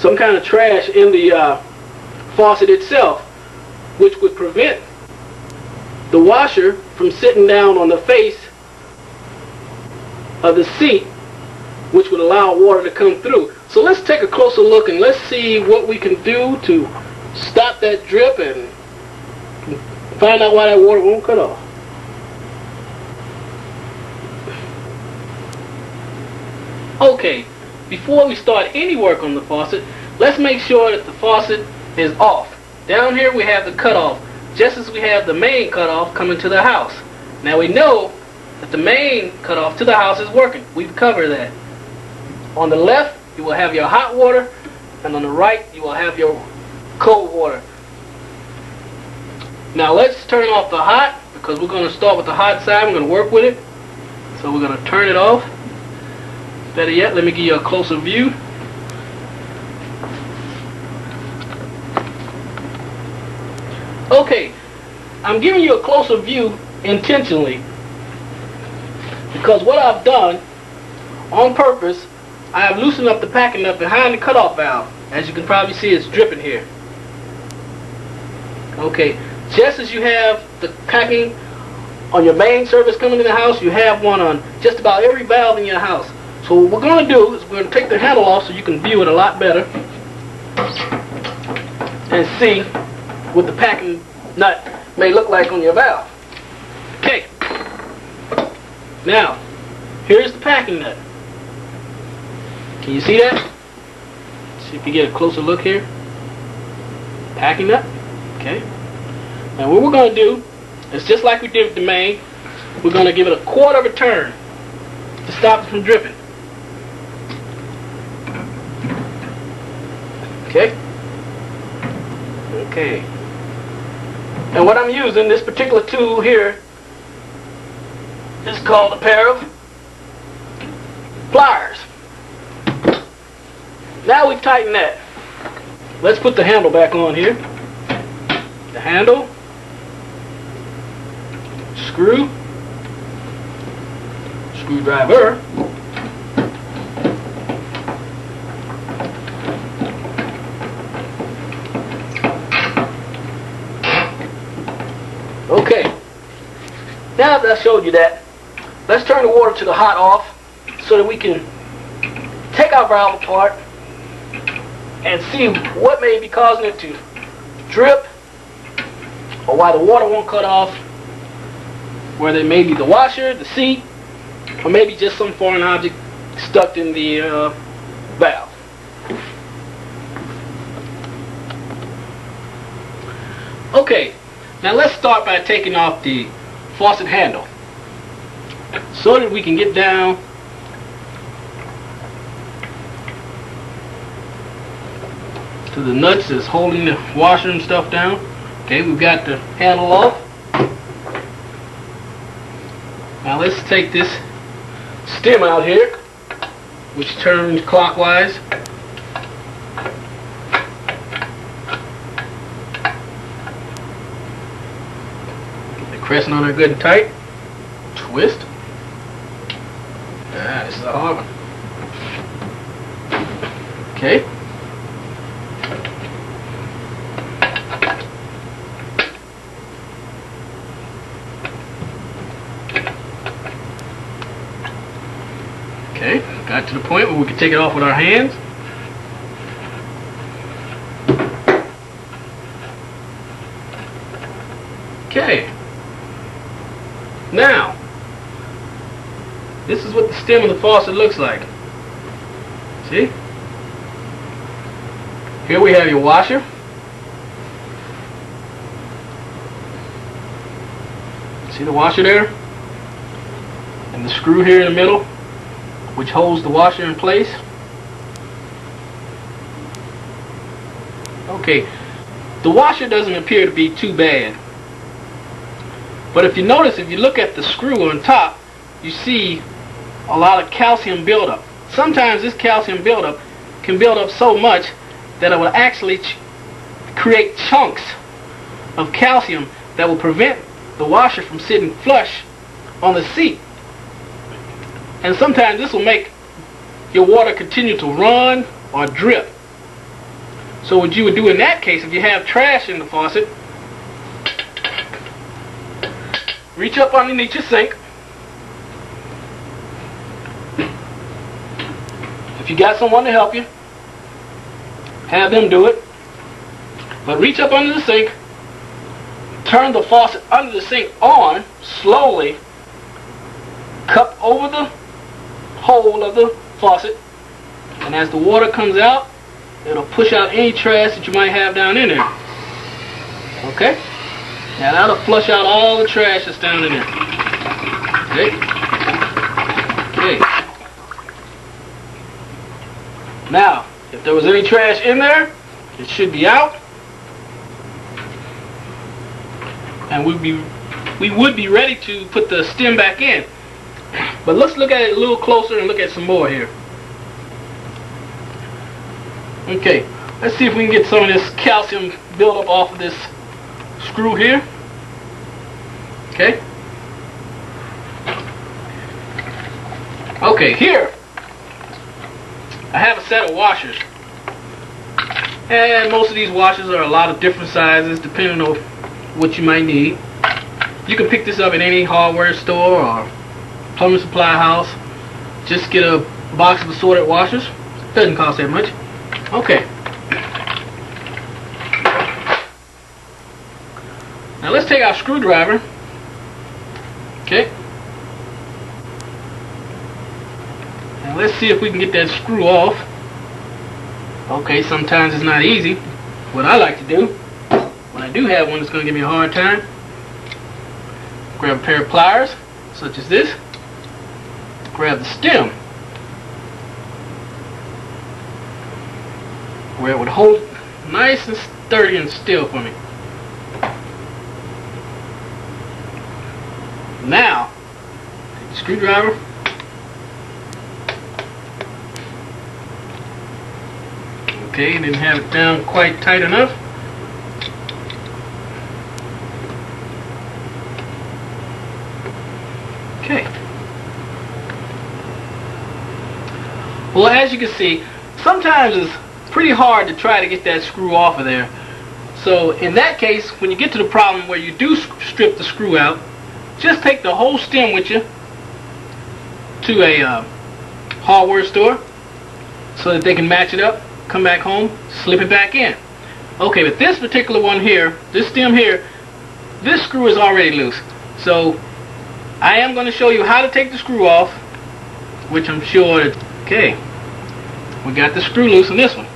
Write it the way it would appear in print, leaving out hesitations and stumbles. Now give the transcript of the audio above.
some kind of trash in the faucet itself, which would prevent the washer from sitting down on the face of the seat, which would allow water to come through. So let's take a closer look and let's see what we can do to stop that drip and find out why that water won't cut off. Okay, before we start any work on the faucet, let's make sure that the faucet is off. Down here we have the cutoff, just as we have the main cutoff coming to the house. Now we know that the main cutoff to the house is working. We've covered that. On the left, you will have your hot water, and on the right, you will have your cold water. Now let's turn off the hot, because we're going to start with the hot side. We're going to work with it. So we're going to turn it off. Better yet, let me give you a closer view. Okay, I'm giving you a closer view intentionally, because what I've done on purpose, I have loosened up the packing nut behind the cutoff valve. As you can probably see, it's dripping here. Okay, just as you have the packing on your main service coming in the house, you have one on just about every valve in your house. So what we're going to do is we're going to take the handle off so you can view it a lot better and see what the packing nut may look like on your valve. Okay, now here's the packing nut. Can you see that? See if you get a closer look here. Packing nut. Okay. Now what we're going to do is just like we did with the main, we're going to give it a quarter of a turn to stop it from dripping. Okay. Okay. And what I'm using, this particular tool here, is called a pair of pliers. Now we've tightened that. Let's put the handle back on here. The handle, screw, screwdriver, okay. Now that I showed you that, let's turn the water to the hot off so that we can take our valve apart and see what may be causing it to drip, or why the water won't cut off, whether it may be the washer, the seat, or maybe just some foreign object stuck in the valve. Okay, now let's start by taking off the faucet handle so that we can get down to the nuts that's holding the washer and stuff down. Okay, we've got the handle off. Now let's take this stem out here, which turns clockwise. Get the crescent on there good and tight. Twist. Ah, this is a hard one. Okay. Okay, got to the point where we can take it off with our hands. Okay. Now, this is what the stem of the faucet looks like. See? Here we have your washer. See the washer there? And the screw here in the middle, which holds the washer in place. Okay, the washer doesn't appear to be too bad. But if you notice, if you look at the screw on top, you see a lot of calcium buildup. Sometimes this calcium buildup can build up so much that it will actually create chunks of calcium that will prevent the washer from sitting flush on the seat. And sometimes this will make your water continue to run or drip. So what you would do in that case, if you have trash in the faucet, reach up underneath your sink. If you got someone to help you, have them do it. But reach up under the sink, turn the faucet under the sink on slowly, cup over the hole of the faucet, and as the water comes out, it'll push out any trash that you might have down in there. Okay? Now that'll flush out all the trash that's down in there. Okay? Okay. Now, if there was any trash in there, it should be out. And we would be ready to put the stem back in. But let's look at it a little closer and look at some more here. Okay, let's see if we can get some of this calcium buildup off of this screw here. Okay. Okay, here I have a set of washers. And most of these washers are a lot of different sizes depending on what you might need. You can pick this up at any hardware store or plumber supply house. Just get a box of assorted washers. Doesn't cost that much. Okay. Now let's take our screwdriver. Okay. Now let's see if we can get that screw off. Okay, sometimes it's not easy. What I like to do, when I do have one that's going to give me a hard time, grab a pair of pliers, such as this, grab the stem, where it would hold nice and sturdy and still for me. Now, take the screwdriver, okay, didn't have it down quite tight enough. Okay. Well, as you can see, sometimes it's pretty hard to try to get that screw off of there. So in that case, when you get to the problem where you do strip the screw out, just take the whole stem with you to a hardware store so that they can match it up, come back home, slip it back in. Okay, but this particular one here, this stem here, this screw is already loose. So I am going to show you how to take the screw off, which I'm sure that, okay, we got the screw loose on this one.